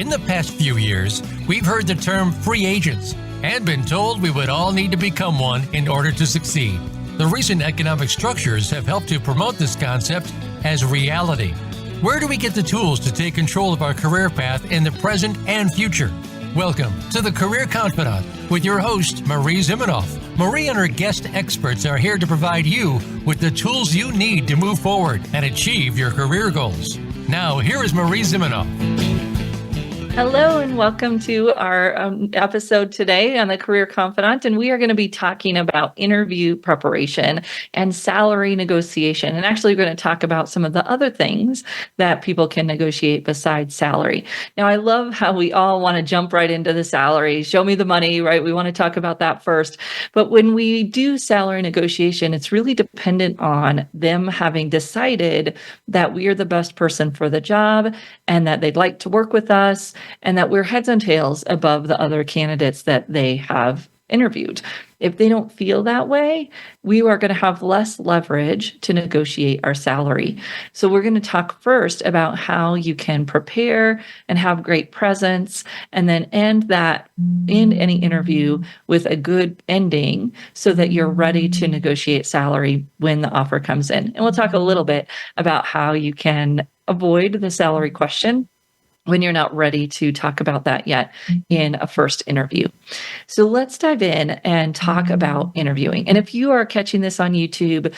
In the past few years, we've heard the term free agents and been told we would all need to become one in order to succeed. The recent economic structures have helped to promote this concept as reality. Where do we get the tools to take control of our career path in the present and future? Welcome to the Career Confidante with your host, Marie Zimenoff. Marie and her guest experts are here to provide you with the tools you need to move forward and achieve your career goals. Now, here is Marie Zimenoff. Hello and welcome to our episode today on the Career Confidante, and we are going to be talking about interview preparation and salary negotiation. And actually, we're going to talk about some of the other things that people can negotiate besides salary. Now, I love how we all want to jump right into the salary. Show me the money, right? We want to talk about that first. But when we do salary negotiation, it's really dependent on them having decided that we are the best person for the job and that they'd like to work with us, and that we're heads and tails above the other candidates that they have interviewed. If they don't feel that way, we are going to have less leverage to negotiate our salary. So we're going to talk first about how you can prepare and have great presence, and then end any interview with a good ending so that you're ready to negotiate salary when the offer comes in. And we'll talk a little bit about how you can avoid the salary question when you're not ready to talk about that yet in a first interview. So let's dive in and talk about interviewing. And if you are catching this on YouTube,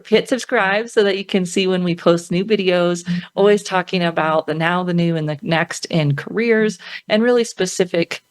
hit subscribe so that you can see when we post new videos, always talking about the now, the new, and the next in careers, and really specific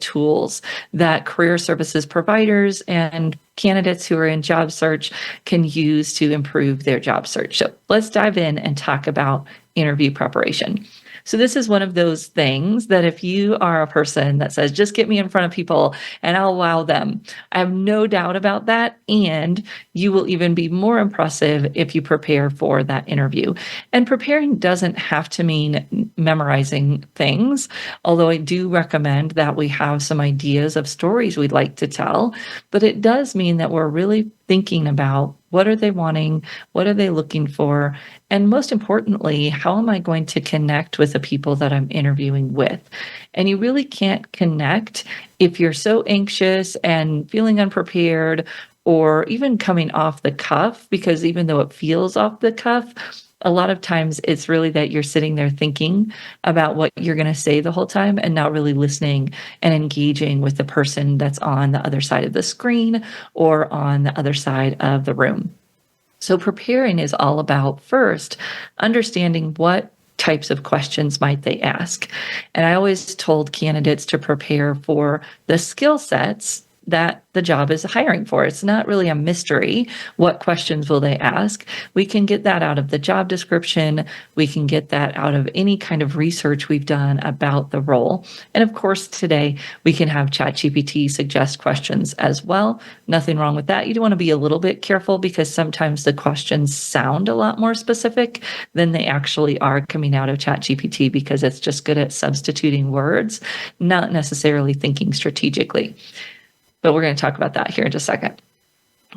tools that career services providers and candidates who are in job search can use to improve their job search. So let's dive in and talk about interview preparation. So this is one of those things that if you are a person that says, just get me in front of people and I'll wow them, I have no doubt about that. And you will even be more impressive if you prepare for that interview. And preparing doesn't have to mean memorizing things, although I do recommend that we have some ideas of stories we'd like to tell. But it does mean that we're really thinking about what are they wanting, what are they looking for, and most importantly, how am I going to connect with the people that I'm interviewing with? And you really can't connect if you're so anxious and feeling unprepared, or even coming off the cuff, because even though it feels off the cuff, a lot of times it's really that you're sitting there thinking about what you're going to say the whole time and not really listening and engaging with the person that's on the other side of the screen or on the other side of the room. So preparing is all about first understanding what types of questions might they ask. And I always told candidates to prepare for the skill sets that the job is hiring for. It's not really a mystery. What questions will they ask? We can get that out of the job description. We can get that out of any kind of research we've done about the role. And of course, today we can have ChatGPT suggest questions as well. Nothing wrong with that. You do want to be a little bit careful because sometimes the questions sound a lot more specific than they actually are coming out of ChatGPT, because it's just good at substituting words, not necessarily thinking strategically. But we're going to talk about that here in just a second.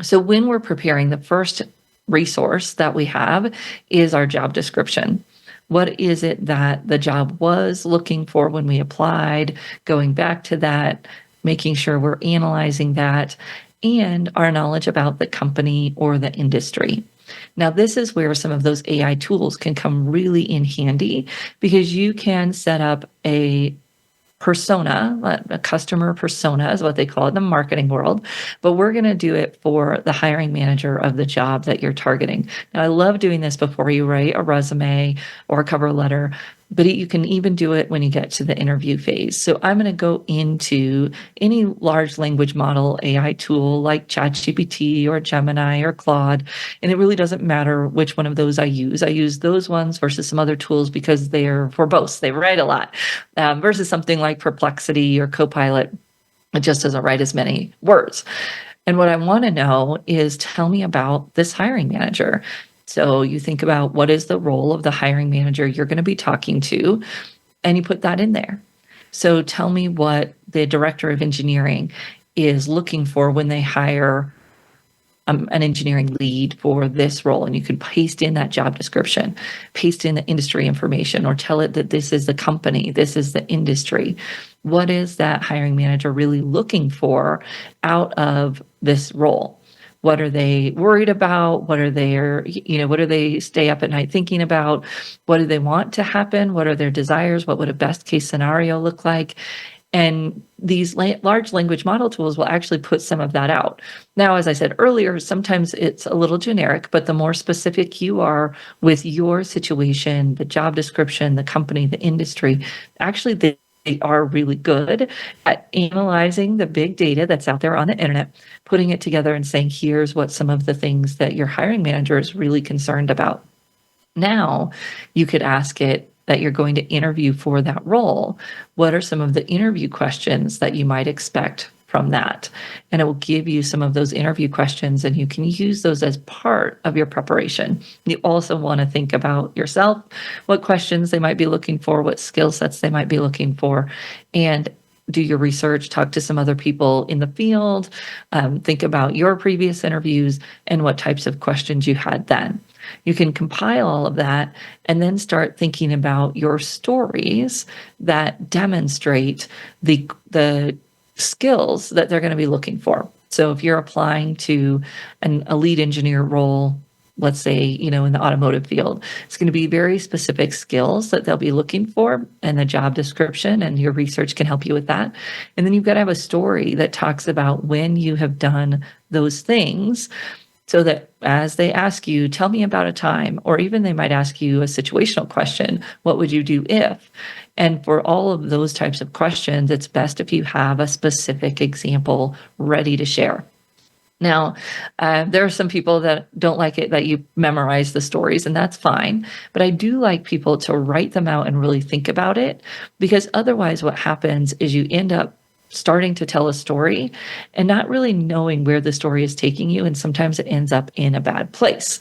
So when we're preparing, the first resource that we have is our job description. What is it that the job was looking for when we applied? Going back to that, making sure we're analyzing that, and our knowledge about the company or the industry. Now, this is where some of those AI tools can come really in handy, because you can set up a persona, a customer persona is what they call it in the marketing world, but we're going to do it for the hiring manager of the job that you're targeting. Now, I love doing this before you write a resume or a cover letter, but you can even do it when you get to the interview phase. So I'm going to go into any large language model AI tool like ChatGPT or Gemini or Claude, and it really doesn't matter which one of those I use. I use those ones versus some other tools because they're verbose. They write a lot, versus something like Perplexity or Copilot. It just doesn't write as many words. And what I want to know is, tell me about this hiring manager. So you think about what is the role of the hiring manager you're going to be talking to, and you put that in there. So tell me what the director of engineering is looking for when they hire an engineering lead for this role, and you could paste in that job description, paste in the industry information, or tell it that this is the company, this is the industry. What is that hiring manager really looking for out of this role? What are they worried about? What are what do they stay up at night thinking about? What do they want to happen? What are their desires? What would a best case scenario look like? And these large language model tools will actually put some of that out. Now, as I said earlier, sometimes it's a little generic, but the more specific you are with your situation, the job description, the company, the industry, actually they are really good at analyzing the big data that's out there on the internet, putting it together and saying, here's what some of the things that your hiring manager is really concerned about. Now, you could ask it that you're going to interview for that role. What are some of the interview questions that you might expect from that? And it will give you some of those interview questions, and you can use those as part of your preparation. You also want to think about yourself, what questions they might be looking for, what skill sets they might be looking for, and do your research, talk to some other people in the field, think about your previous interviews and what types of questions you had then. You can compile all of that and then start thinking about your stories that demonstrate the skills that they're going to be looking for. So if you're applying to a lead engineer role, let's say, in the automotive field, it's going to be very specific skills that they'll be looking for, and the job description and your research can help you with that. And then you've got to have a story that talks about when you have done those things, so that as they ask you, tell me about a time, or even they might ask you a situational question, what would you do if? And for all of those types of questions, it's best if you have a specific example ready to share. Now, there are some people that don't like it that you memorize the stories, and that's fine. But I do like people to write them out and really think about it, because otherwise what happens is you end up starting to tell a story and not really knowing where the story is taking you. And sometimes it ends up in a bad place.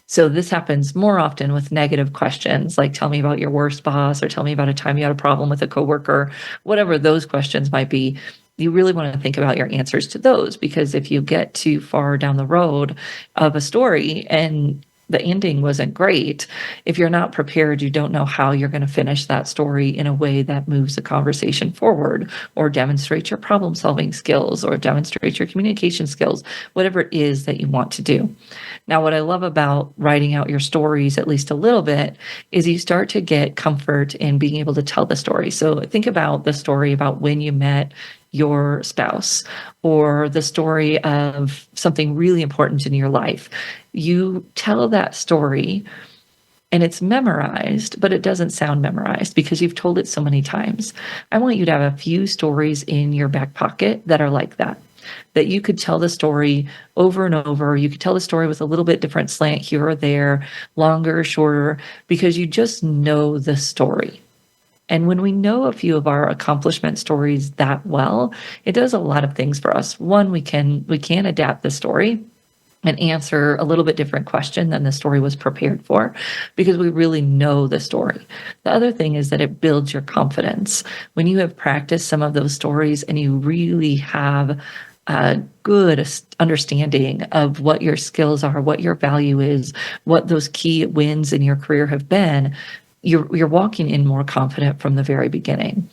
So this happens more often with negative questions, like tell me about your worst boss, or tell me about a time you had a problem with a coworker, whatever those questions might be. You really want to think about your answers to those, because if you get too far down the road of a story and the ending wasn't great, if you're not prepared, you don't know how you're going to finish that story in a way that moves the conversation forward, or demonstrates your problem solving skills, or demonstrates your communication skills, whatever it is that you want to do. Now, what I love about writing out your stories, at least a little bit, is you start to get comfort in being able to tell the story. So think about the story about when you met your spouse, or the story of something really important in your life. You tell that story and it's memorized, but it doesn't sound memorized because you've told it so many times. I want you to have a few stories in your back pocket that are like that you could tell the story over and over. You could tell the story with a little bit different slant here or there, longer or shorter, because you just know the story. And when we know a few of our accomplishment stories that well, it does a lot of things for us. One, we can adapt the story and answer a little bit different question than the story was prepared for, because we really know the story. The other thing is that it builds your confidence. When you have practiced some of those stories and you really have a good understanding of what your skills are, what your value is, what those key wins in your career have been, you're walking in more confident from the very beginning.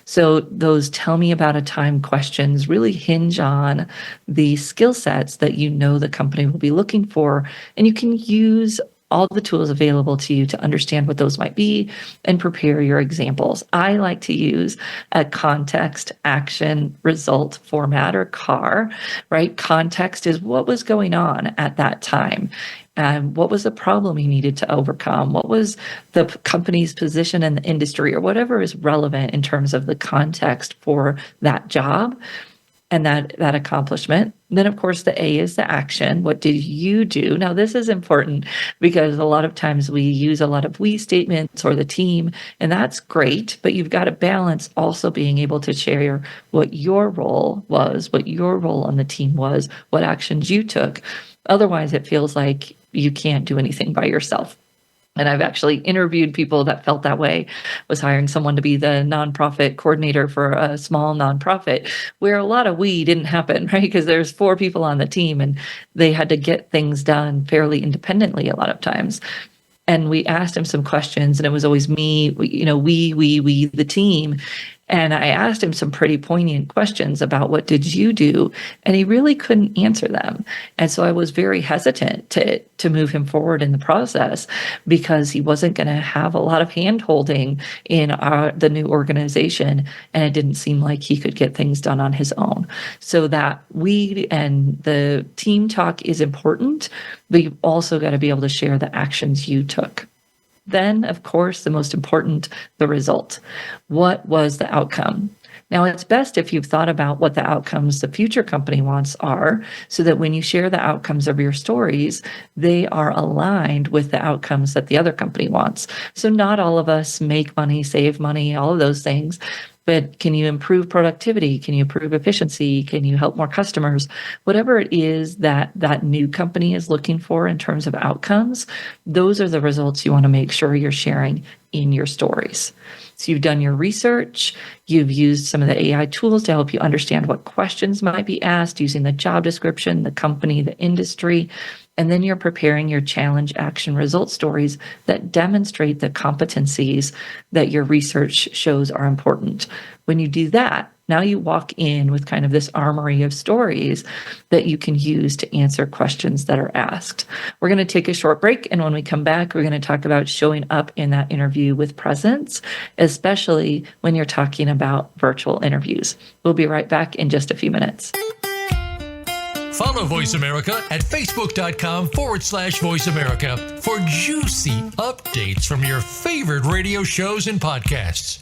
So those tell me about a time questions really hinge on the skill sets that you know the company will be looking for, and you can use all the tools available to you to understand what those might be and prepare your examples. I like to use a context, action, result format, or CAR, right? Context is what was going on at that time. What was the problem you needed to overcome? What was the company's position in the industry, or whatever is relevant in terms of the context for that job and that accomplishment. Then, of course, the A is the action. What did you do? Now, this is important because a lot of times we use a lot of we statements or the team, and that's great, but you've got to balance also being able to share what your role was, what your role on the team was, what actions you took. Otherwise, it feels like you can't do anything by yourself. And I've actually interviewed people that felt that way. Was hiring someone to be the nonprofit coordinator for a small nonprofit where a lot of we didn't happen, right? Because there's 4 people on the team and they had to get things done fairly independently a lot of times. And we asked him some questions, and it was always me, we, the team. And I asked him some pretty poignant questions about what did you do? And he really couldn't answer them. And so I was very hesitant to move him forward in the process because he wasn't going to have a lot of hand holding in the new organization. And it didn't seem like he could get things done on his own. So that we and the team talk is important, but you've also got to be able to share the actions you took. Then, of course, the most important, the result. What was the outcome? Now, it's best if you've thought about what the outcomes the future company wants are, so that when you share the outcomes of your stories, they are aligned with the outcomes that the other company wants. So not all of us make money, save money, all of those things. But can you improve productivity? Can you improve efficiency? Can you help more customers? Whatever it is that that new company is looking for in terms of outcomes, those are the results you want to make sure you're sharing in your stories. So you've done your research, you've used some of the AI tools to help you understand what questions might be asked using the job description, the company, the industry, and then you're preparing your challenge, action, result stories that demonstrate the competencies that your research shows are important. When you do that, now you walk in with kind of this armory of stories that you can use to answer questions that are asked. We're going to take a short break, and when we come back, we're going to talk about showing up in that interview with presence, especially when you're talking about virtual interviews. We'll be right back in just a few minutes. Follow Voice America at facebook.com/Voice America for juicy updates from your favorite radio shows and podcasts.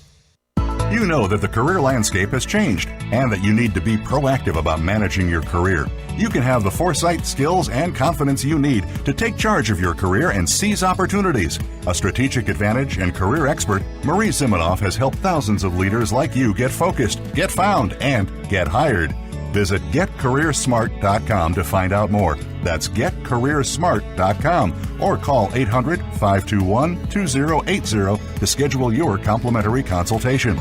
You know that the career landscape has changed and that you need to be proactive about managing your career. You can have the foresight, skills, and confidence you need to take charge of your career and seize opportunities. A strategic advantage and career expert, Marie Zimenoff has helped thousands of leaders like you get focused, get found, and get hired. Visit getcareersmart.com to find out more. That's getcareersmart.com or call 800-521-2080 to schedule your complimentary consultation.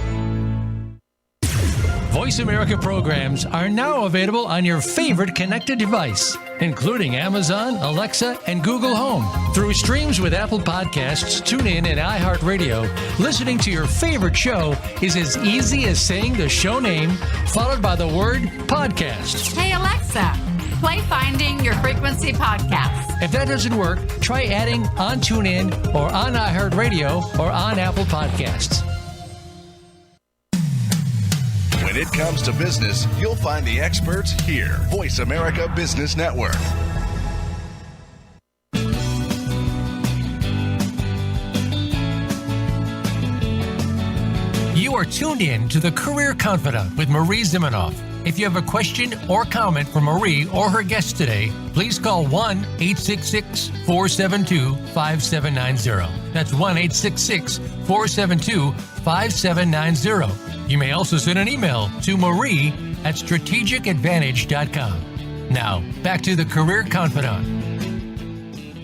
Voice America programs are now available on your favorite connected device, including Amazon, Alexa, and Google Home. Through streams with Apple Podcasts, TuneIn, and iHeartRadio, listening to your favorite show is as easy as saying the show name followed by the word podcast. Hey, Alexa, play Finding Your Frequency podcast. If that doesn't work, try adding on TuneIn or on iHeartRadio or on Apple Podcasts. When it comes to business, you'll find the experts here. Voice America Business Network. You are tuned in to the Career Confidante with Marie Zimenoff. If you have a question or comment for Marie or her guest today, please call 1-866-472-5790. That's 1-866-472-5790. You may also send an email to marie@strategicadvantage.com. Now, back to the Career Confidante.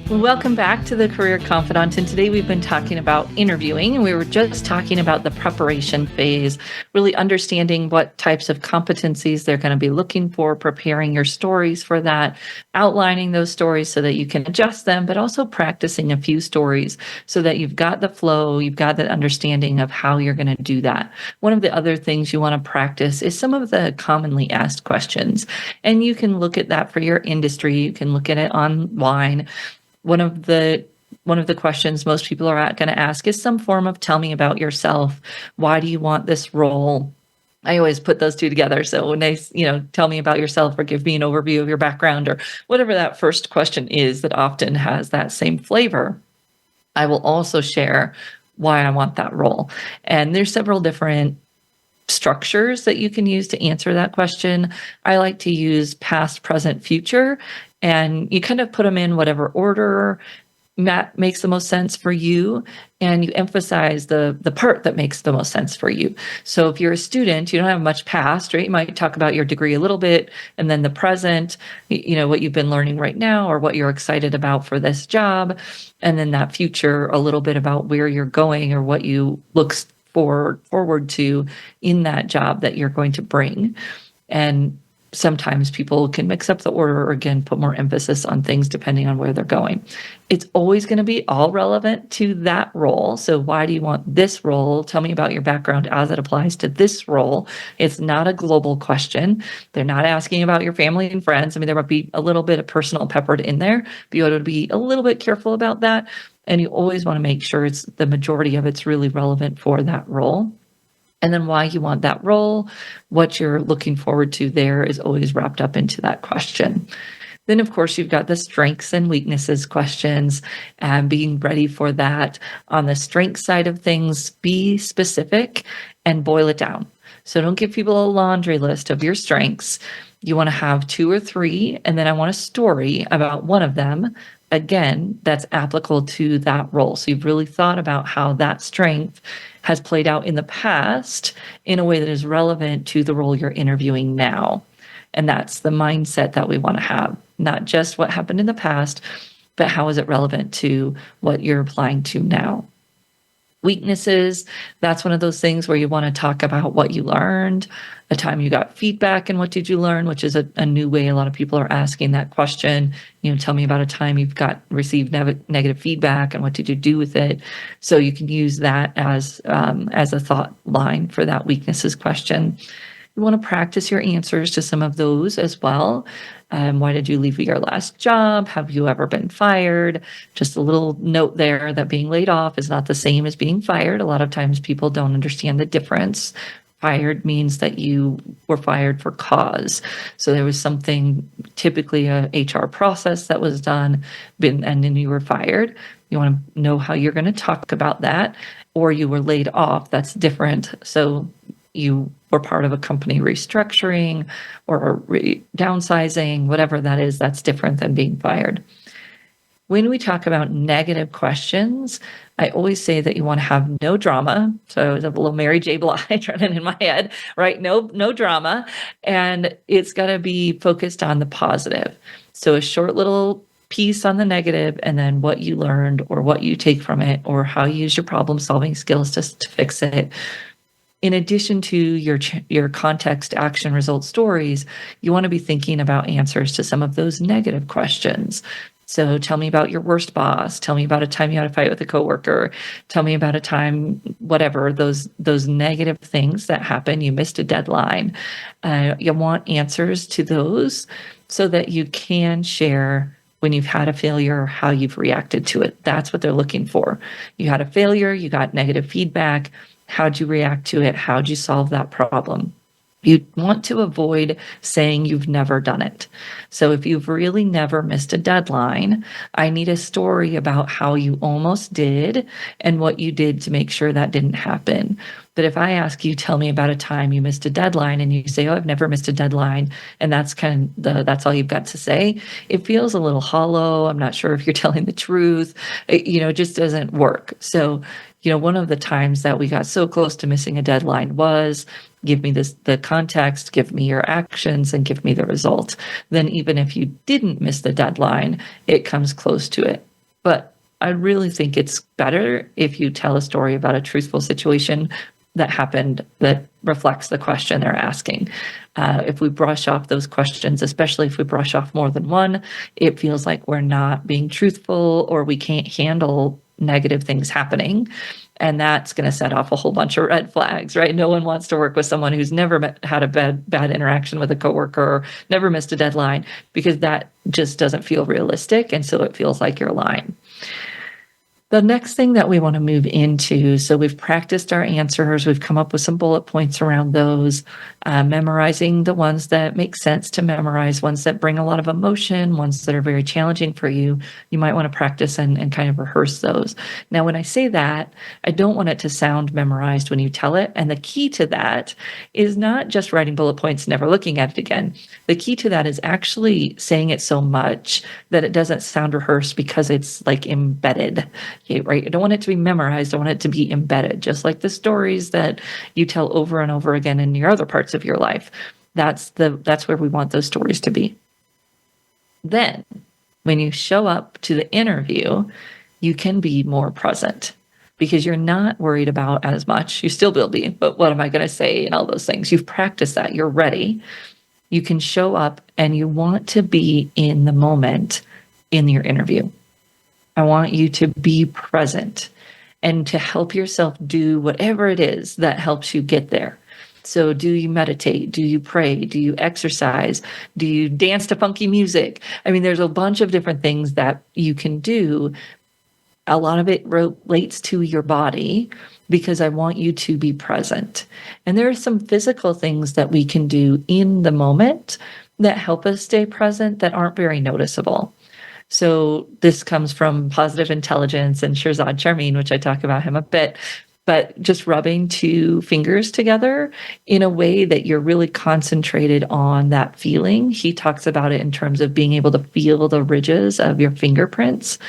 Welcome back to the Career Confidante. And today we've been talking about interviewing, and we were just talking about the preparation phase, really understanding what types of competencies they're going to be looking for, preparing your stories for that, outlining those stories so that you can adjust them, but also practicing a few stories so that you've got the flow, you've got the understanding of how you're going to do that. One of the other things you want to practice is some of the commonly asked questions. And you can look at that for your industry. You can look at it online. One of the questions most people are going to ask is some form of tell me about yourself. Why do you want this role? I always put those two together. So when they, tell me about yourself or give me an overview of your background or whatever that first question is that often has that same flavor, I will also share why I want that role. And there's several different structures that you can use to answer that question. I like to use past, present, future. And you kind of put them in whatever order makes the most sense for you, and you emphasize the part that makes the most sense for you. So if you're a student, you don't have much past, right? You might talk about your degree a little bit, and then the present, what you've been learning right now or what you're excited about for this job, and then that future, a little bit about where you're going or what you look forward to in that job that you're going to bring. And sometimes people can mix up the order or again put more emphasis on things depending on where they're going. It's always going to be all relevant to that role. So why do you want this role? Tell me about your background as it applies to this role. It's not a global question. They're not asking about your family and friends. I mean, there might be a little bit of personal peppered in there, but you ought to be a little bit careful about that. And you always want to make sure it's the majority of it's really relevant for that role. And then why you want that role, what you're looking forward to there is always wrapped up into that question. Then, of course, you've got the strengths and weaknesses questions and being ready for that. On the strength side of things, be specific and boil it down. So don't give people a laundry list of your strengths. You want to have 2 or 3, and then I want a story about one of them. Again, that's applicable to that role. So you've really thought about how that strength has played out in the past in a way that is relevant to the role you're interviewing now. And that's the mindset that we want to have, not just what happened in the past, but how is it relevant to what you're applying to now. Weaknesses, that's one of those things where you want to talk about what you learned, a time you got feedback and what did you learn, which is a new way a lot of people are asking that question. Tell me about a time you've received negative feedback and what did you do with it? So you can use that as a thought line for that weaknesses question. You want to practice your answers to some of those as well. Why did you leave your last job? Have you ever been fired? Just a little note there that being laid off is not the same as being fired. A lot of times people don't understand the difference. Fired means that you were fired for cause. So there was something, typically a HR process that was done, and then you were fired. You want to know how you're going to talk about that, or you were laid off. That's different. So you were part of a company restructuring or downsizing, whatever that is, that's different than being fired. When we talk about negative questions, I always say that you want to have no drama. So there's a little Mary J. Blige running in my head, right? No drama. And it's got to be focused on the positive. So a short little piece on the negative, and then what you learned or what you take from it, or how you use your problem solving skills to fix it. In addition to your context, action, result stories, you want to be thinking about answers to some of those negative questions. So tell me about your worst boss. Tell me about a time you had a fight with a coworker. Tell me about a time, whatever, those negative things that happen. You missed a deadline. You want answers to those so that you can share when you've had a failure, how you've reacted to it. That's what they're looking for. You had a failure, you got negative feedback. How'd you react to it? How'd you solve that problem? You want to avoid saying you've never done it. So if you've really never missed a deadline, I need a story about how you almost did and what you did to make sure that didn't happen. But if I ask you, tell me about a time you missed a deadline, and you say, oh, I've never missed a deadline, and that's that's all you've got to say, it feels a little hollow. I'm not sure if you're telling the truth. It just doesn't work. So, one of the times that we got so close to missing a deadline was, give me the context, give me your actions, and give me the result. Then even if you didn't miss the deadline, it comes close to it. But I really think it's better if you tell a story about a truthful situation that happened that reflects the question they're asking. If we brush off those questions, especially if we brush off more than one, it feels like we're not being truthful, or we can't handle negative things happening. And that's going to set off a whole bunch of red flags, right? No one wants to work with someone who's never had a bad interaction with a coworker, or never missed a deadline, because that just doesn't feel realistic. And so it feels like you're lying. The next thing that we want to move into, so we've practiced our answers, we've come up with some bullet points around those, memorizing the ones that make sense to memorize, ones that bring a lot of emotion, ones that are very challenging for you. You might want to practice and kind of rehearse those. Now, when I say that, I don't want it to sound memorized when you tell it. And the key to that is not just writing bullet points, never looking at it again. The key to that is actually saying it so much that it doesn't sound rehearsed because it's like embedded. Okay, right? I don't want it to be memorized. I want it to be embedded, just like the stories that you tell over and over again in your other parts of your life. That's where we want those stories to be. Then, when you show up to the interview, you can be more present because you're not worried about as much. You still will be, but what am I going to say and all those things? You've practiced that. You're ready. You can show up and you want to be in the moment in your interview. I want you to be present and to help yourself do whatever it is that helps you get there. So do you meditate? Do you pray? Do you exercise? Do you dance to funky music? I mean, there's a bunch of different things that you can do. A lot of it relates to your body because I want you to be present. And there are some physical things that we can do in the moment that help us stay present that aren't very noticeable. So this comes from positive intelligence and Shirzad Charmin, which I talk about him a bit, but just rubbing two fingers together in a way that you're really concentrated on that feeling. He talks about it in terms of being able to feel the ridges of your fingerprints.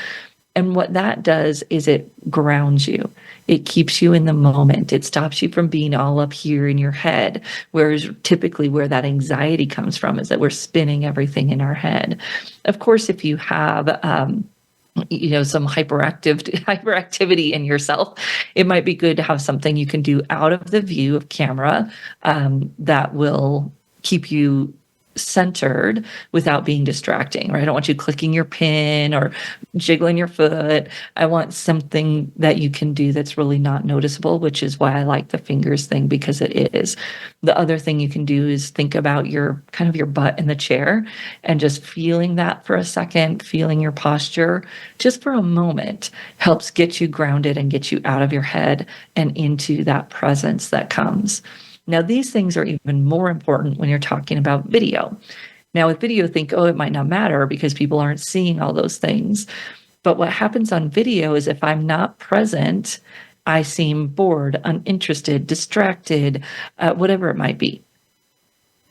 And what that does is it grounds you. It keeps you in the moment. It stops you from being all up here in your head, whereas typically where that anxiety comes from is that we're spinning everything in our head. Of course, if you have some hyperactivity in yourself, it might be good to have something you can do out of the view of camera that will keep you centered without being distracting, right? I don't want you clicking your pen or jiggling your foot. I want something that you can do that's really not noticeable, which is why I like the fingers thing, because it is. The other thing you can do is think about your butt in the chair and just feeling that for a second, feeling your posture just for a moment helps get you grounded and get you out of your head and into that presence that comes. Now, these things are even more important when you're talking about video. Now, with video, think, it might not matter because people aren't seeing all those things. But what happens on video is if I'm not present, I seem bored, uninterested, distracted, whatever it might be.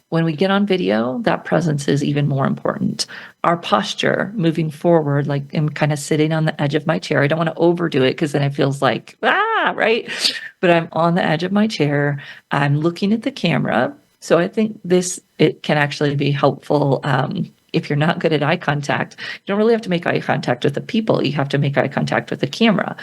When we get on video, that presence is even more important. Our posture moving forward, like I'm kind of sitting on the edge of my chair. I don't want to overdo it because then it feels like, right? But I'm on the edge of my chair. I'm looking at the camera. So I think it can actually be helpful if you're not good at eye contact. You don't really have to make eye contact with the people. You have to make eye contact with the camera.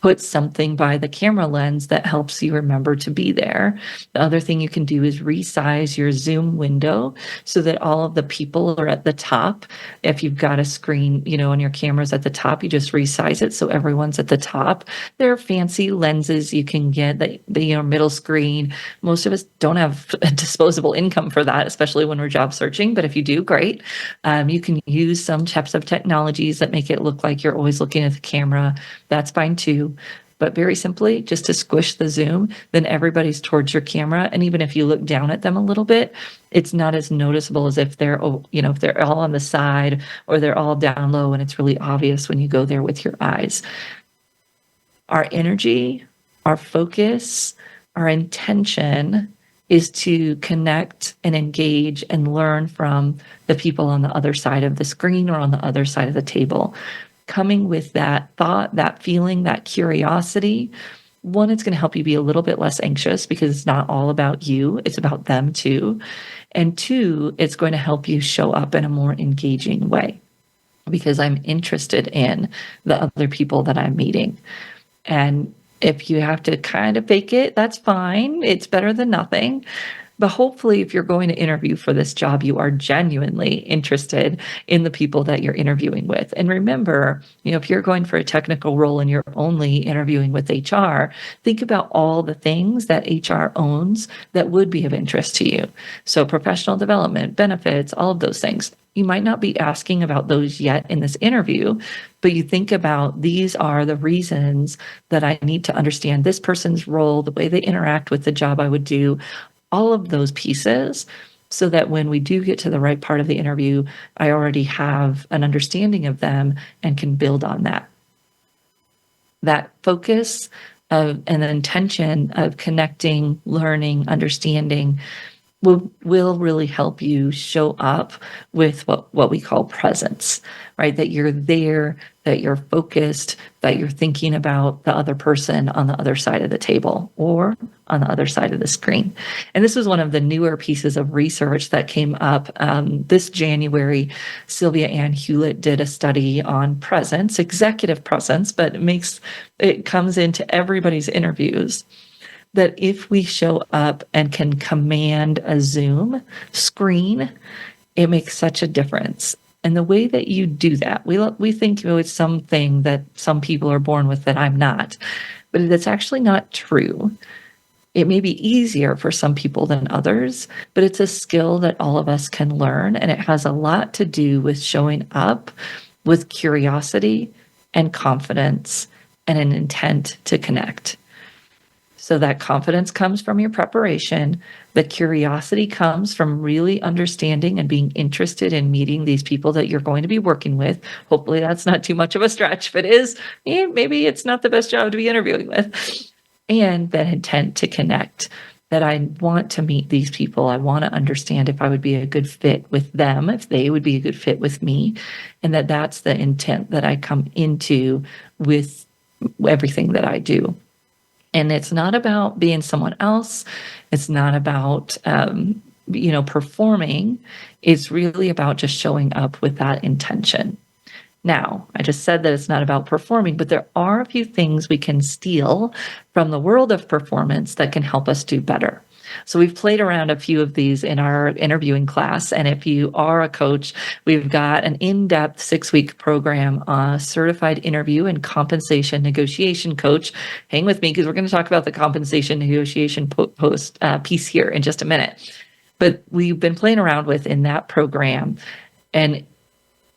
Put something by the camera lens that helps you remember to be there. The other thing you can do is resize your Zoom window so that all of the people are at the top. If you've got a screen, on your cameras at the top, you just resize it so everyone's at the top. There are fancy lenses you can get, the middle screen. Most of us don't have a disposable income for that, especially when we're job searching. But if you do, great. You can use some types of technologies that make it look like you're always looking at the camera. That's fine too. But very simply, just to squish the zoom, then everybody's towards your camera. And even if you look down at them a little bit, it's not as noticeable as if they're all on the side or they're all down low and it's really obvious when you go there with your eyes. Our energy, our focus, our intention is to connect and engage and learn from the people on the other side of the screen or on the other side of the table. Coming with that thought, that feeling, that curiosity, one, it's going to help you be a little bit less anxious because it's not all about you, it's about them too. And two, it's going to help you show up in a more engaging way because I'm interested in the other people that I'm meeting. And if you have to kind of fake it, that's fine. It's better than nothing. But hopefully, if you're going to interview for this job, you are genuinely interested in the people that you're interviewing with. And remember, if you're going for a technical role and you're only interviewing with HR, think about all the things that HR owns that would be of interest to you. So professional development, benefits, all of those things. You might not be asking about those yet in this interview, but you think about these are the reasons that I need to understand this person's role, the way they interact with the job I would do, all of those pieces, so that when we do get to the right part of the interview, I already have an understanding of them and can build on that. That focus of and the intention of connecting, learning, understanding will really help you show up with what we call presence, right? That you're there, that you're focused, that you're thinking about the other person on the other side of the table or on the other side of the screen. And this was one of the newer pieces of research that came up this January. Sylvia Ann Hewlett did a study on presence, executive presence, but it comes into everybody's interviews. That if we show up and can command a Zoom screen, it makes such a difference. And the way that you do that, we think it's something that some people are born with that I'm not, but that's actually not true. It may be easier for some people than others, but it's a skill that all of us can learn. And it has a lot to do with showing up with curiosity and confidence and an intent to connect. So that confidence comes from your preparation. The curiosity comes from really understanding and being interested in meeting these people that you're going to be working with. Hopefully that's not too much of a stretch. If it is, maybe it's not the best job to be interviewing with. And that intent to connect, that I want to meet these people. I want to understand if I would be a good fit with them, if they would be a good fit with me. And that's the intent that I come into with everything that I do. And it's not about being someone else. It's not about, performing. It's really about just showing up with that intention. Now, I just said that it's not about performing, but there are a few things we can steal from the world of performance that can help us do better. So we've played around a few of these in our interviewing class. And if you are a coach, we've got an in-depth 6-week program, certified interview and compensation negotiation coach. Hang with me because we're going to talk about the compensation negotiation piece here in just a minute. But we've been playing around with in that program and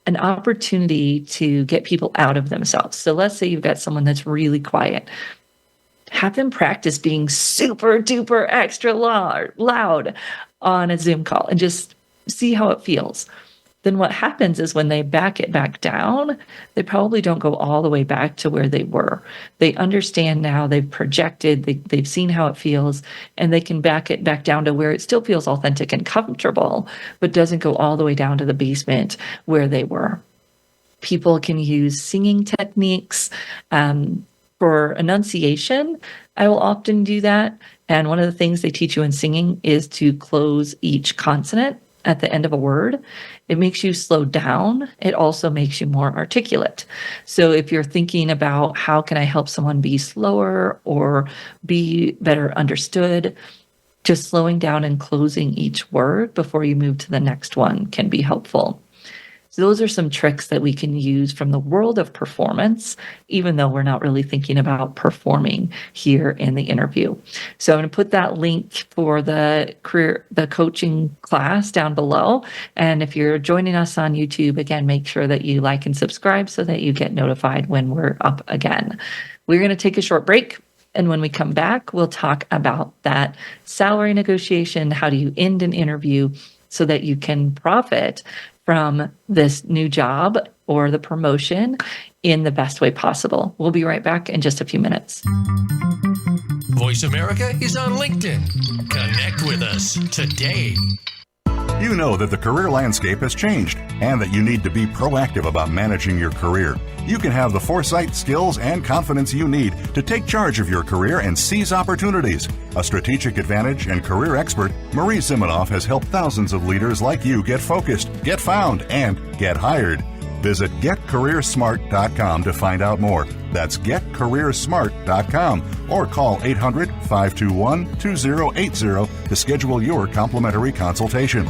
an opportunity to get people out of themselves. So let's say you've got someone that's really quiet. Have them practice being super duper extra loud on a Zoom call and just see how it feels. Then what happens is when they back it back down, they probably don't go all the way back to where they were. They understand now, they've projected, they've seen how it feels, and they can back it back down to where it still feels authentic and comfortable, but doesn't go all the way down to the basement where they were. People can use singing techniques. For enunciation, I will often do that. And one of the things they teach you in singing is to close each consonant at the end of a word. It makes you slow down. It also makes you more articulate. So if you're thinking about how can I help someone be slower or be better understood, just slowing down and closing each word before you move to the next one can be helpful. So those are some tricks that we can use from the world of performance, even though we're not really thinking about performing here in the interview. So I'm going to put that link for the coaching class down below. And if you're joining us on YouTube, again, make sure that you like and subscribe so that you get notified when we're up again. We're going to take a short break. And when we come back, we'll talk about that salary negotiation. How do you end an interview so that you can profit from this new job or the promotion in the best way possible? We'll be right back in just a few minutes. Voice America is on LinkedIn. Connect with us today. You know that the career landscape has changed and that you need to be proactive about managing your career. You can have the foresight, skills, and confidence you need to take charge of your career and seize opportunities. A strategic advantage and career expert, Marie Zimenoff has helped thousands of leaders like you get focused, get found, and get hired. Visit getcareersmart.com to find out more. That's getcareersmart.com or call 800-521-2080 to schedule your complimentary consultation.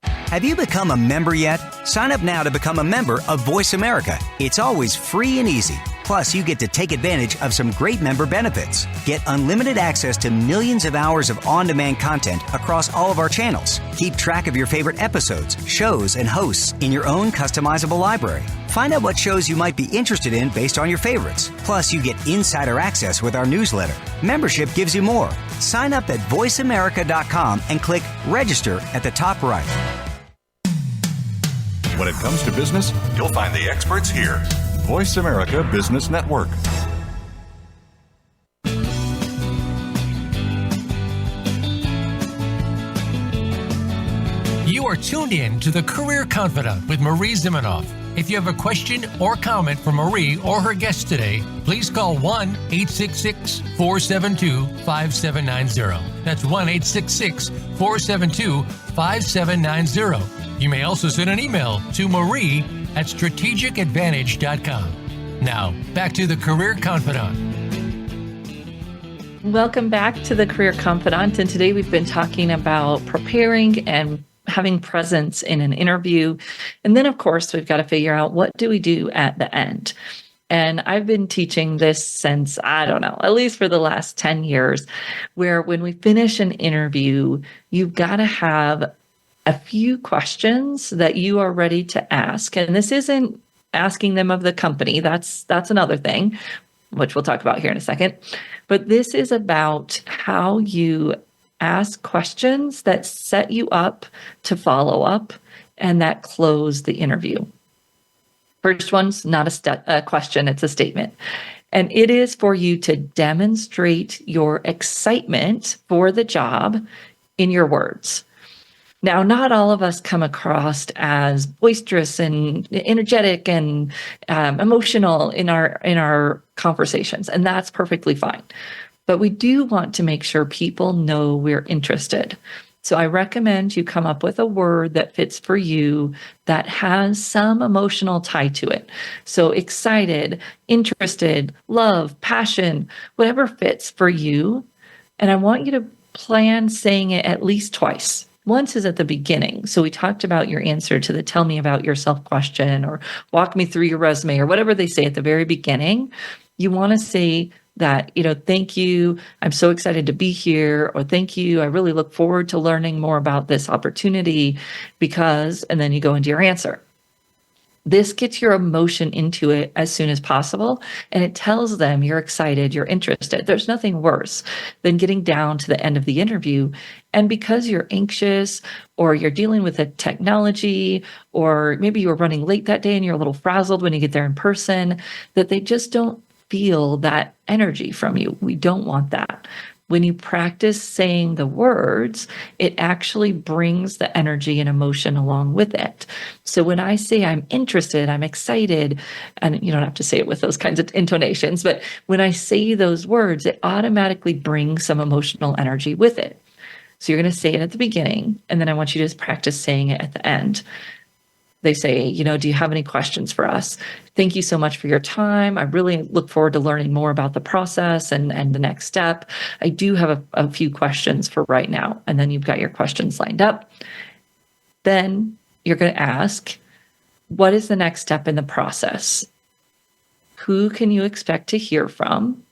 Have you become a member yet? Sign up now to become a member of Voice America. It's always free and easy. Plus, you get to take advantage of some great member benefits. Get unlimited access to millions of hours of on-demand content across all of our channels. Keep track of your favorite episodes, shows, and hosts in your own customizable library. Find out what shows you might be interested in based on your favorites. Plus, you get insider access with our newsletter. Membership gives you more. Sign up at voiceamerica.com and click register at the top right. When it comes to business, you'll find the experts here. Voice America Business Network. You are tuned in to the Career Confidant with Marie Zimenoff. If you have a question or comment for Marie or her guest today, please call 1-866-472-5790. That's 1-866-472-5790. You may also send an email to marie@strategicadvantage.com. Now, back to the Career Confidant. Welcome back to the Career Confidant. And today we've been talking about preparing and having presence in an interview. And then, of course, we've got to figure out what do we do at the end. And I've been teaching this since, I don't know, at least for the last 10 years, where when we finish an interview, you've got to have a few questions that you are ready to ask. And this isn't asking them of the company. That's another thing, which we'll talk about here in a second. But this is about how you ask questions that set you up to follow up and that close the interview. First one's not a question, it's a statement. And it is for you to demonstrate your excitement for the job in your words. Now, not all of us come across as boisterous and energetic and emotional in our conversations, and that's perfectly fine. But we do want to make sure people know we're interested. So I recommend you come up with a word that fits for you that has some emotional tie to it. So excited, interested, love, passion, whatever fits for you. And I want you to plan saying it at least twice. Once is at the beginning. So we talked about your answer to the tell me about yourself question or walk me through your resume or whatever they say at the very beginning. You want to say that, thank you, I'm so excited to be here, or thank you, I really look forward to learning more about this opportunity because, and then you go into your answer. This gets your emotion into it as soon as possible, and it tells them you're excited, you're interested. There's nothing worse than getting down to the end of the interview, and because you're anxious or you're dealing with a technology, or maybe you were running late that day and you're a little frazzled when you get there in person, that they just don't feel that energy from you. We don't want that. When you practice saying the words, it actually brings the energy and emotion along with it. So when I say I'm interested, I'm excited, and you don't have to say it with those kinds of intonations, but when I say those words, it automatically brings some emotional energy with it. So you're going to say it at the beginning, and then I want you to just practice saying it at the end. They say, do you have any questions for us? Thank you so much for your time. I really look forward to learning more about the process and the next step. I do have a few questions for right now. And then you've got your questions lined up. Then you're going to ask, what is the next step in the process? Who can you expect to hear from?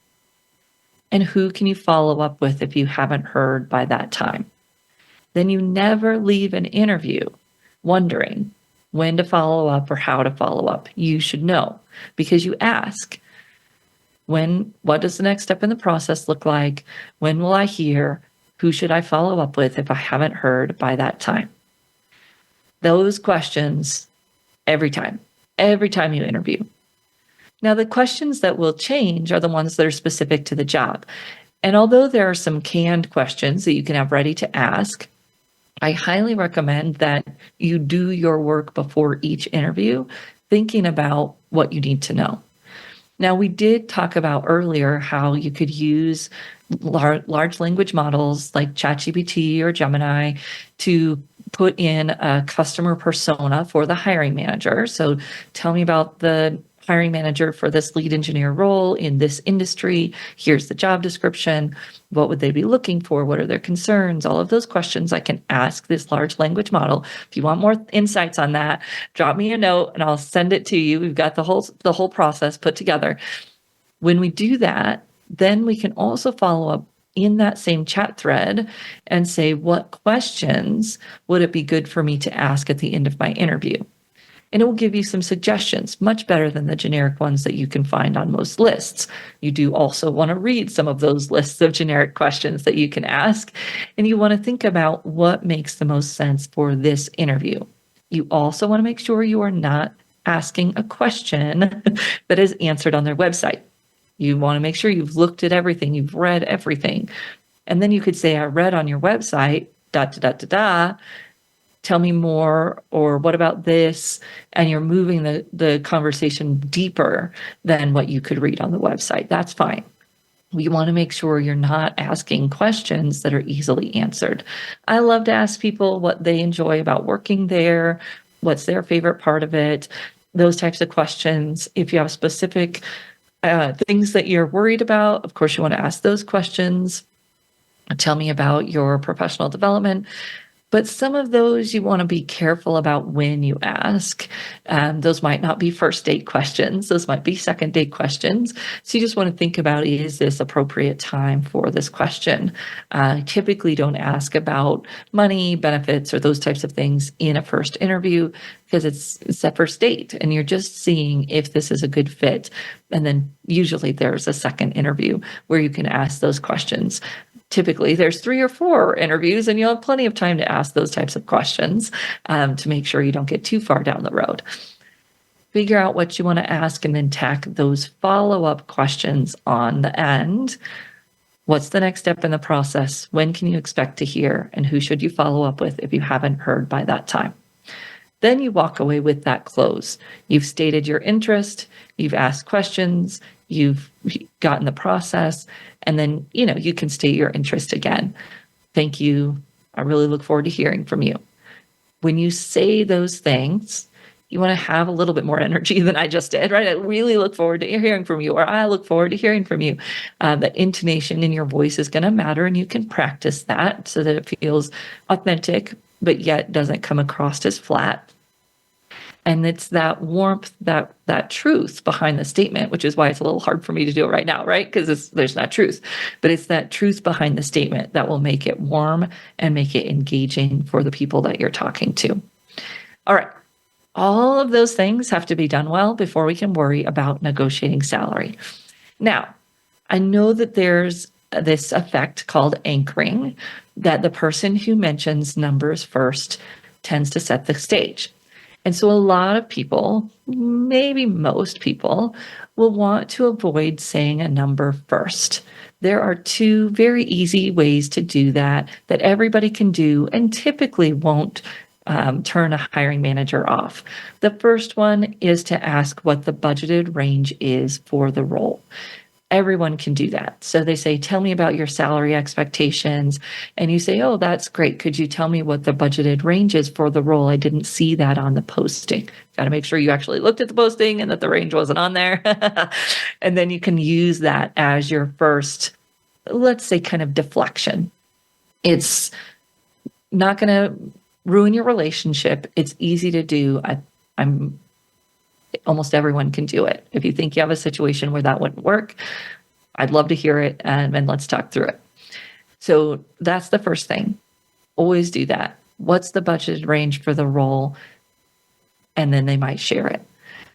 And who can you follow up with if you haven't heard by that time? Then you never leave an interview wondering when to follow up or how to follow up. You should know because you ask, what does the next step in the process look like? When will I hear? Who should I follow up with if I haven't heard by that time? Those questions every time you interview. Now, the questions that will change are the ones that are specific to the job. And although there are some canned questions that you can have ready to ask, I highly recommend that you do your work before each interview, thinking about what you need to know. Now, we did talk about earlier how you could use large language models like ChatGPT or Gemini to put in a customer persona for the hiring manager. So tell me about the hiring manager for this lead engineer role in this industry. Here's the job description. What would they be looking for? What are their concerns? All of those questions I can ask this large language model. If you want more insights on that, drop me a note and I'll send it to you. We've got the whole process put together. When we do that, then we can also follow up in that same chat thread and say, what questions would it be good for me to ask at the end of my interview? And it will give you some suggestions, much better than the generic ones that you can find on most lists. You do also want to read some of those lists of generic questions that you can ask, and you want to think about what makes the most sense for this interview. You also want to make sure you are not asking a question that is answered on their website. You want to make sure you've looked at everything, you've read everything. And then you could say, I read on your website, ... Tell me more, or what about this? And you're moving the conversation deeper than what you could read on the website. That's fine. We want to make sure you're not asking questions that are easily answered. I love to ask people what they enjoy about working there, what's their favorite part of it, those types of questions. If you have specific things that you're worried about, of course, you want to ask those questions. Tell me about your professional development. But some of those you want to be careful about when you ask. Those might not be first date questions. Those might be second date questions. So you just want to think about, is this appropriate time for this question? Typically don't ask about money, benefits, or those types of things in a first interview because it's a first date and you're just seeing if this is a good fit. And then usually there's a second interview where you can ask those questions. Typically, there's 3 or 4 interviews, and you'll have plenty of time to ask those types of questions to make sure you don't get too far down the road. Figure out what you want to ask and then tack those follow-up questions on the end. What's the next step in the process? When can you expect to hear? And who should you follow up with if you haven't heard by that time? Then you walk away with that close. You've stated your interest, you've asked questions, you've gotten the process, and then, you can state your interest again. Thank you. I really look forward to hearing from you. When you say those things, you want to have a little bit more energy than I just did, right? I really look forward to hearing from you, or I look forward to hearing from you. The intonation in your voice is going to matter, and you can practice that so that it feels authentic, but yet doesn't come across as flat. And it's that warmth, that truth behind the statement, which is why it's a little hard for me to do it right now, right? Because there's not truth. But it's that truth behind the statement that will make it warm and make it engaging for the people that you're talking to. All right. All of those things have to be done well before we can worry about negotiating salary. Now, I know that there's this effect called anchoring, that the person who mentions numbers first tends to set the stage. And so a lot of people, maybe most people, will want to avoid saying a number first. There are 2 very easy ways to do that everybody can do and typically won't turn a hiring manager off. The first one is to ask what the budgeted range is for the role. Everyone can do that. So they say, tell me about your salary expectations. And you say, oh, that's great. Could you tell me what the budgeted range is for the role? I didn't see that on the posting. Got to make sure you actually looked at the posting and that the range wasn't on there. And then you can use that as your first, let's say, kind of deflection. It's not going to ruin your relationship. It's easy to do. Almost everyone can do it. If you think you have a situation where that wouldn't work, I'd love to hear it, and let's talk through it. So that's the first thing. Always do that. What's the budgeted range for the role? And then they might share it.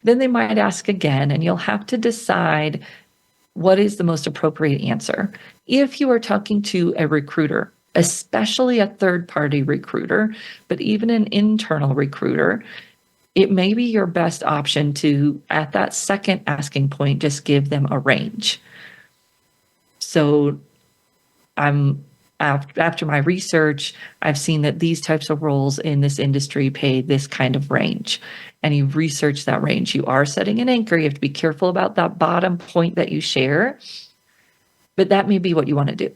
Then they might ask again, and you'll have to decide what is the most appropriate answer. If you are talking to a recruiter, especially a third-party recruiter, but even an internal recruiter, it may be your best option to, at that second asking point, just give them a range. So after my research, I've seen that these types of roles in this industry pay this kind of range. And you research that range. You are setting an anchor. You have to be careful about that bottom point that you share. But that may be what you want to do.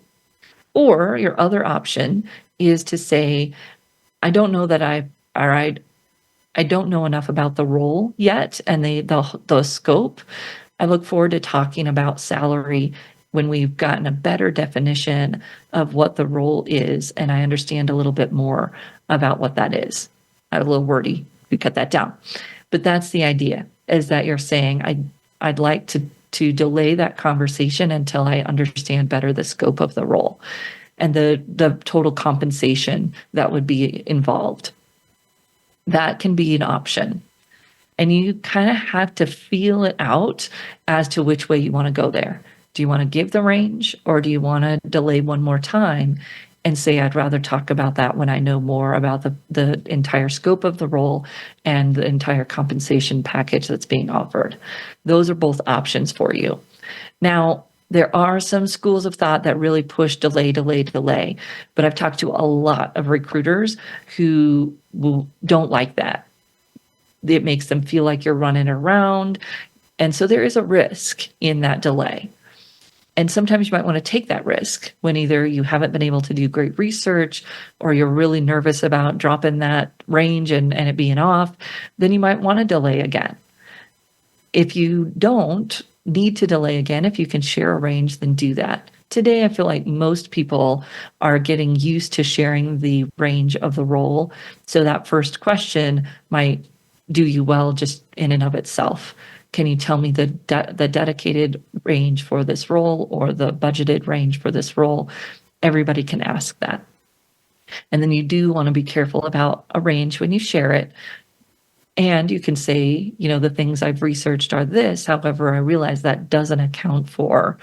Or your other option is to say, I don't know that I don't know enough about the role yet and the scope. I look forward to talking about salary when we've gotten a better definition of what the role is and I understand a little bit more about what that is. I'm a little wordy. We cut that down. But that's the idea, is that you're saying I'd like to delay that conversation until I understand better the scope of the role and the total compensation that would be involved. That can be an option. And you kind of have to feel it out as to which way you want to go there. Do you want to give the range, or do you want to delay one more time and say, I'd rather talk about that when I know more about the entire scope of the role and the entire compensation package that's being offered? Those are both options for you. Now, there are some schools of thought that really push delay, but I've talked to a lot of recruiters who don't like that. It makes them feel like you're running around. And so there is a risk in that delay. And sometimes you might want to take that risk when either you haven't been able to do great research or you're really nervous about dropping that range and it being off, then you might want to delay again. If you don't need to delay again, if you can share a range, then do that. Today, I feel like most people are getting used to sharing the range of the role. So that first question might do you well just in and of itself. Can you tell me the dedicated range for this role or the budgeted range for this role? Everybody can ask that. And then you do want to be careful about a range when you share it. And you can say, the things I've researched are this. However, I realize that doesn't account for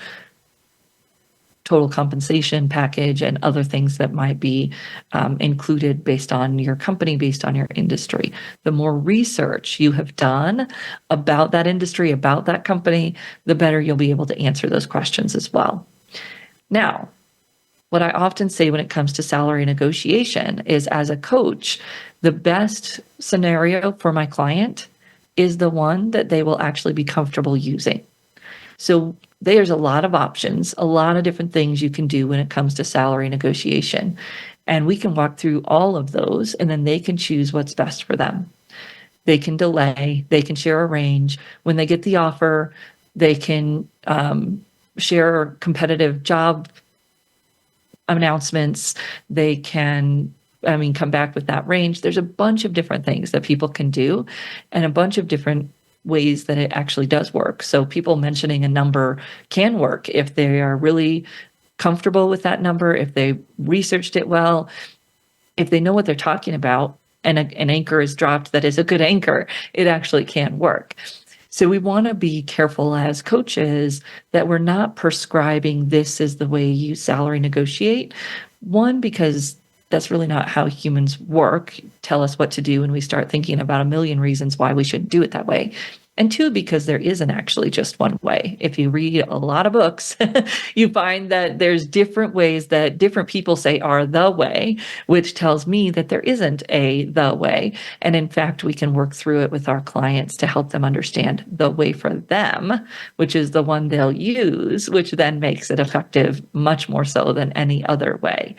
total compensation package and other things that might be included based on your company, based on your industry. The more research you have done about that industry, about that company, the better you'll be able to answer those questions as well. Now, what I often say when it comes to salary negotiation is, as a coach, the best scenario for my client is the one that they will actually be comfortable using. So there's a lot of options, a lot of different things you can do when it comes to salary negotiation. And we can walk through all of those, and then they can choose what's best for them. They can delay, they can share a range. When they get the offer, they can share competitive job announcements. They can come back with that range. There's a bunch of different things that people can do and a bunch of different ways that it actually does work. So people mentioning a number can work if they are really comfortable with that number, if they researched it well, if they know what they're talking about, and an anchor is dropped that is a good anchor, it actually can work. So we want to be careful as coaches that we're not prescribing this is the way you salary negotiate. One, because that's really not how humans work. Tell us what to do and we start thinking about a million reasons why we shouldn't do it that way. And two, because there isn't actually just one way. If you read a lot of books, you find that there's different ways that different people say are the way, which tells me that there isn't the way. And in fact, we can work through it with our clients to help them understand the way for them, which is the one they'll use, which then makes it effective much more so than any other way.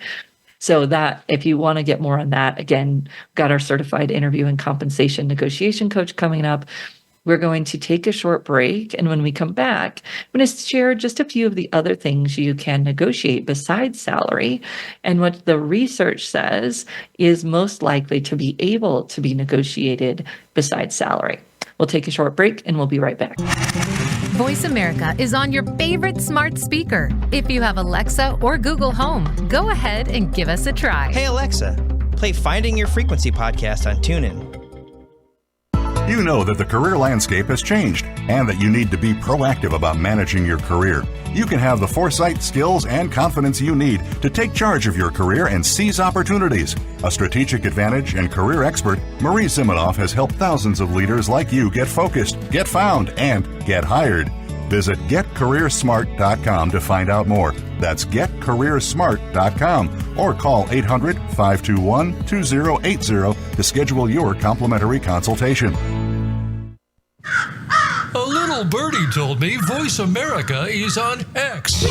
So that if you want to get more on that, again, got our certified interview and compensation negotiation coach coming up. We're going to take a short break. And when we come back, I'm going to share just a few of the other things you can negotiate besides salary and what the research says is most likely to be able to be negotiated besides salary. We'll take a short break and we'll be right back. Voice America is on your favorite smart speaker. If you have Alexa or Google Home, go ahead and give us a try. Hey Alexa, play Finding Your Frequency podcast on TuneIn. You know that the career landscape has changed and that you need to be proactive about managing your career. You can have the foresight, skills, and confidence you need to take charge of your career and seize opportunities. A strategic advantage and career expert, Marie Zimenoff has helped thousands of leaders like you get focused, get found, and get hired. Visit getcareersmart.com to find out more. That's getcareersmart.com or call 800-521-2080 to schedule your complimentary consultation. A little birdie told me Voice America is on X.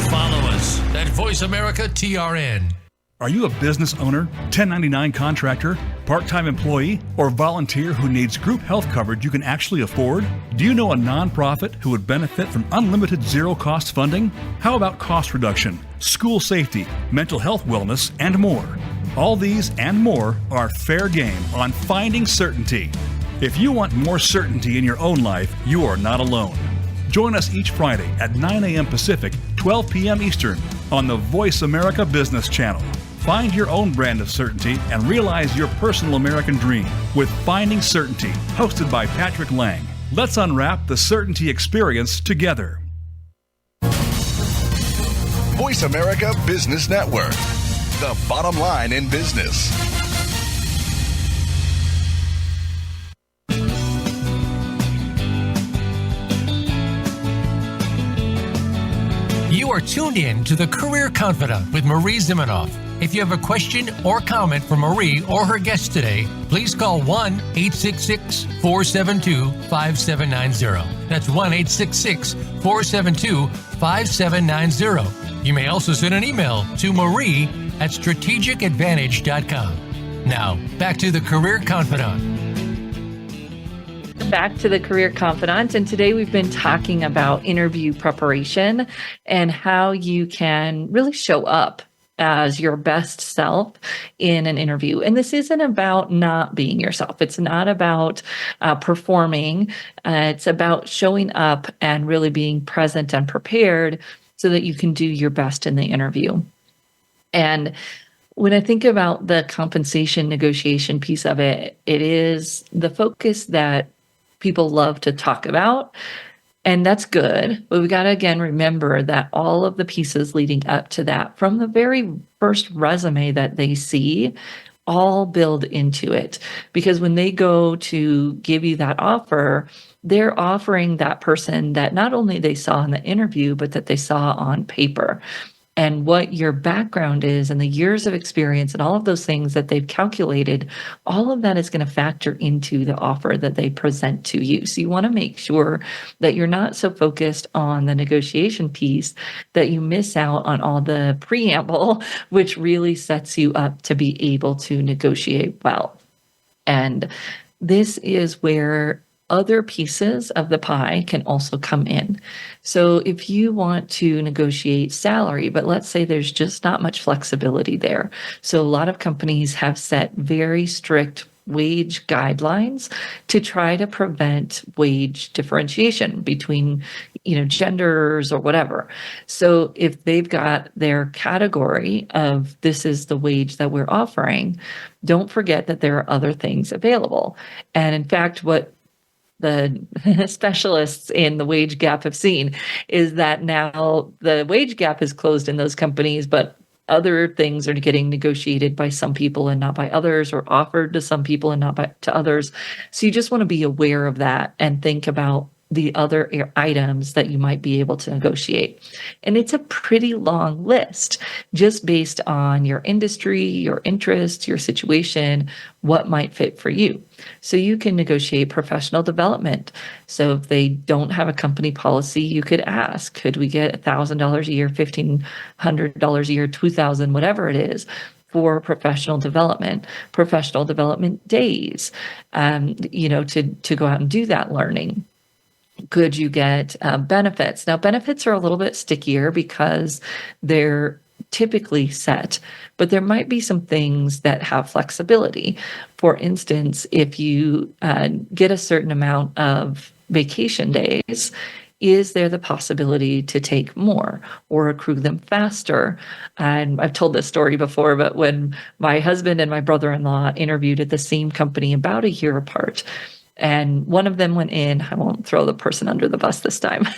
Follow us at Voice America TRN. Are you a business owner, 1099 contractor, part-time employee, or volunteer who needs group health coverage you can actually afford? Do you know a nonprofit who would benefit from unlimited zero-cost funding? How about cost reduction, school safety, mental health wellness, and more? All these and more are fair game on Finding Certainty. If you want more certainty in your own life, you are not alone. Join us each Friday at 9 a.m. Pacific, 12 p.m. Eastern on the Voice America Business Channel. Find your own brand of certainty and realize your personal American dream with Finding Certainty, hosted by Patrick Lang. Let's unwrap the certainty experience together. Voice America Business Network, the bottom line in business. You are tuned in to the Career Confidant with Marie Zimenoff. If you have a question or comment for Marie or her guest today, please call 1-866-472-5790. That's 1-866-472-5790. You may also send an email to marie@strategicadvantage.com. Now, back to the Career Confidant. Back to the Career Confidant, and today we've been talking about interview preparation and how you can really show up as your best self in an interview. And this isn't about not being yourself. It's not about performing. It's about showing up and really being present and prepared so that you can do your best in the interview. And when I think about the compensation negotiation piece of it, it is the focus that people love to talk about. And that's good. But we got to, again, remember that all of the pieces leading up to that, from the very first resume that they see, all build into it. Because when they go to give you that offer, they're offering that person that not only they saw in the interview, but that they saw on paper. And what your background is and the years of experience and all of those things that they've calculated, all of that is going to factor into the offer that they present to you. So you want to make sure that you're not so focused on the negotiation piece that you miss out on all the preamble, which really sets you up to be able to negotiate well. And this is where other pieces of the pie can also come in. So if you want to negotiate salary, but let's say there's just not much flexibility there. So a lot of companies have set very strict wage guidelines to try to prevent wage differentiation between, genders or whatever. So if they've got their category of this is the wage that we're offering, don't forget that there are other things available. And in fact, what the specialists in the wage gap have seen is that now the wage gap is closed in those companies, but other things are getting negotiated by some people and not by others, or offered to some people and not to others. So you just want to be aware of that and think about the other items that you might be able to negotiate. And it's a pretty long list just based on your industry, your interests, your situation, what might fit for you. So you can negotiate professional development. So if they don't have a company policy, you could ask, could we get $1,000 a year, $1,500 a year, $2,000, whatever it is, for professional development days, to go out and do that learning. Could you get benefits? Now, benefits are a little bit stickier because they're typically set, but there might be some things that have flexibility. For instance, if you get a certain amount of vacation days, is there the possibility to take more or accrue them faster? And I've told this story before, but when my husband and my brother-in-law interviewed at the same company about a year apart, and one of them went in, I won't throw the person under the bus this time.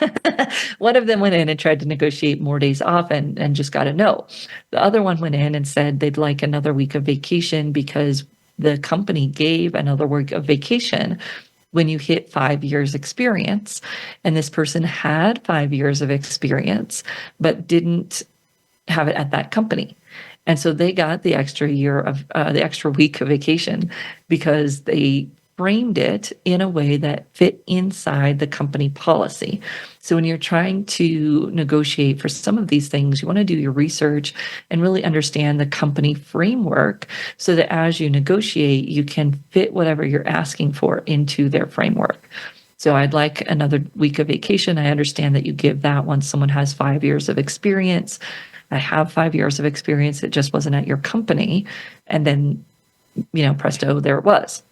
One of them went in and tried to negotiate more days off and just got a no. The other one went in and said they'd like another week of vacation because the company gave another week of vacation when you hit 5 years experience. And this person had 5 years of experience, but didn't have it at that company. And so they got the extra year of the extra week of vacation because they framed it in a way that fit inside the company policy. So when you're trying to negotiate for some of these things, you want to do your research and really understand the company framework so that as you negotiate, you can fit whatever you're asking for into their framework. So I'd like another week of vacation. I understand that you give that once someone has 5 years of experience. I have 5 years of experience. It just wasn't at your company. And then, presto, there it was.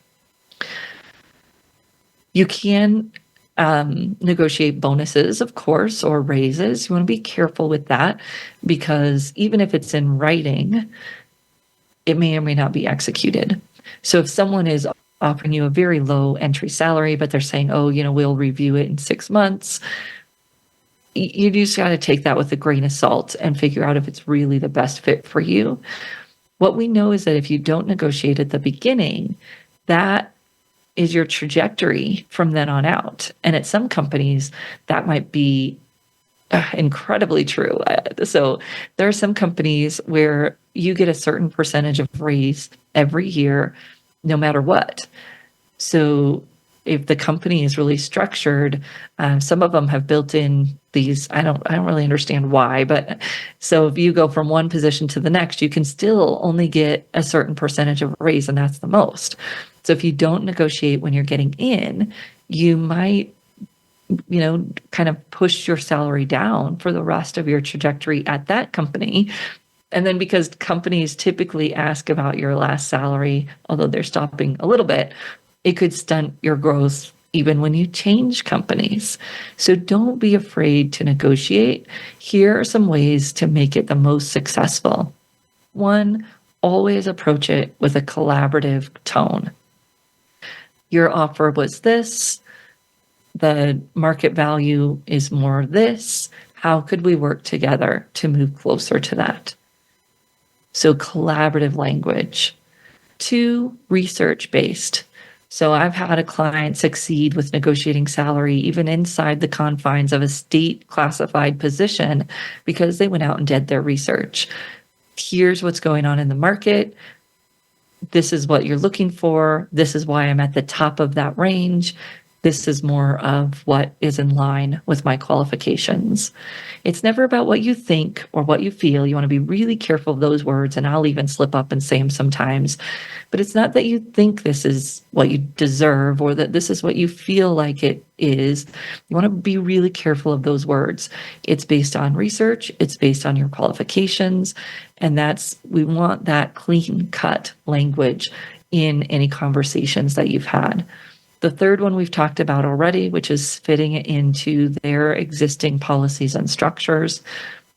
You can negotiate bonuses, of course, or raises. You want to be careful with that because even if it's in writing, it may or may not be executed. So if someone is offering you a very low entry salary, but they're saying, we'll review it in 6 months, you just got to take that with a grain of salt and figure out if it's really the best fit for you. What we know is that if you don't negotiate at the beginning, that is your trajectory from then on out. And at some companies, that might be incredibly true. So there are some companies where you get a certain percentage of raise every year, no matter what. So if the company is really structured, some of them have built in these, I don't really understand why, but so if you go from one position to the next, you can still only get a certain percentage of a raise, and that's the most. So if you don't negotiate when you're getting in, you might, kind of push your salary down for the rest of your trajectory at that company. And then because companies typically ask about your last salary, although they're stopping a little bit, it could stunt your growth even when you change companies. So don't be afraid to negotiate. Here are some ways to make it the most successful. 1, always approach it with a collaborative tone. Your offer was this. The market value is more this. How could we work together to move closer to that? So collaborative language. 2, research-based. So I've had a client succeed with negotiating salary even inside the confines of a state classified position because they went out and did their research. Here's what's going on in the market. This is what you're looking for. This is why I'm at the top of that range. This is more of what is in line with my qualifications. It's never about what you think or what you feel. You want to be really careful of those words, and I'll even slip up and say them sometimes. But it's not that you think this is what you deserve or that this is what you feel like it is. You want to be really careful of those words. It's based on research. It's based on your qualifications. And we want that clean cut language in any conversations that you've had. The third one we've talked about already, which is fitting it into their existing policies and structures.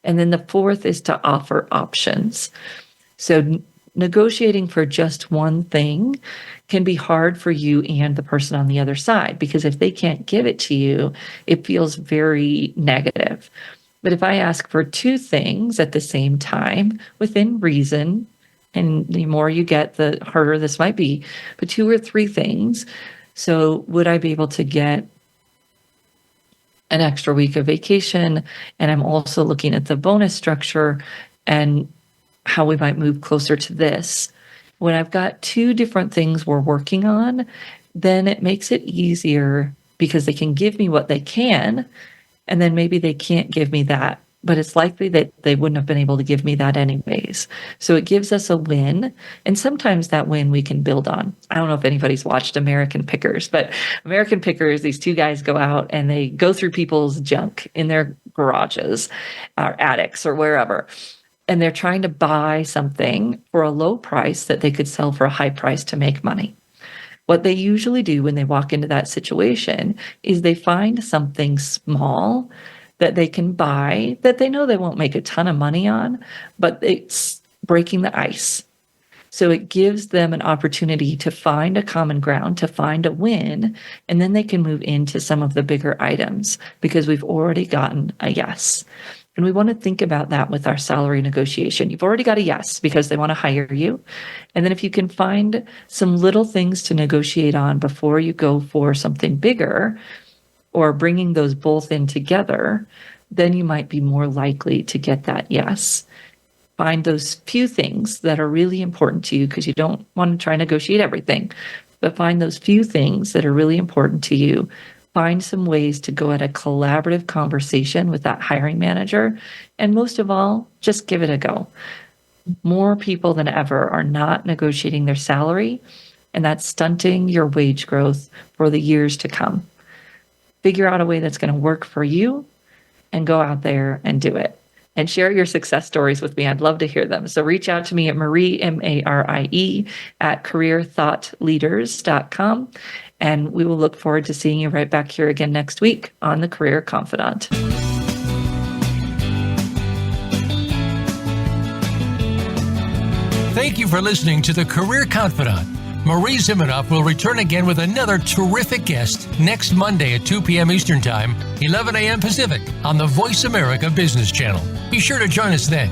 And then the fourth is to offer options. So negotiating for just one thing can be hard for you and the person on the other side, because if they can't give it to you, it feels very negative. But if I ask for 2 things at the same time within reason, and the more you get, the harder this might be, but 2 or 3 things. So would I be able to get an extra week of vacation? And I'm also looking at the bonus structure and how we might move closer to this. When I've got 2 different things we're working on, then it makes it easier because they can give me what they can, and then maybe they can't give me that. But it's likely that they wouldn't have been able to give me that anyways. So it gives us a win. And sometimes that win we can build on. I don't know if anybody's watched American Pickers, but American Pickers, these 2 guys go out and they go through people's junk in their garages or attics or wherever. And they're trying to buy something for a low price that they could sell for a high price to make money. What they usually do when they walk into that situation is they find something small that they can buy that they know they won't make a ton of money on, but it's breaking the ice. So it gives them an opportunity to find a common ground, to find a win, and then they can move into some of the bigger items because we've already gotten a yes. And we want to think about that with our salary negotiation. You've already got a yes because they want to hire you. And then if you can find some little things to negotiate on before you go for something bigger, or bringing those both in together, then you might be more likely to get that yes. Find those few things that are really important to you because you don't want to try and negotiate everything. but find those few things that are really important to you. Find some ways to go at a collaborative conversation with that hiring manager. And most of all, just give it a go. More people than ever are not negotiating their salary, and that's stunting your wage growth for the years to come. Figure out a way that's going to work for you and go out there and do it. And share your success stories with me. I'd love to hear them. So reach out to me at Marie, M-A-R-I-E, at careerthoughtleaders.com. And we will look forward to seeing you right back here again next week on the Career Confidant. Thank you for listening to the Career Confidant. Marie Zimenoff will return again with another terrific guest next Monday at 2 p.m. Eastern Time, 11 a.m. Pacific on the Voice America Business Channel. Be sure to join us then.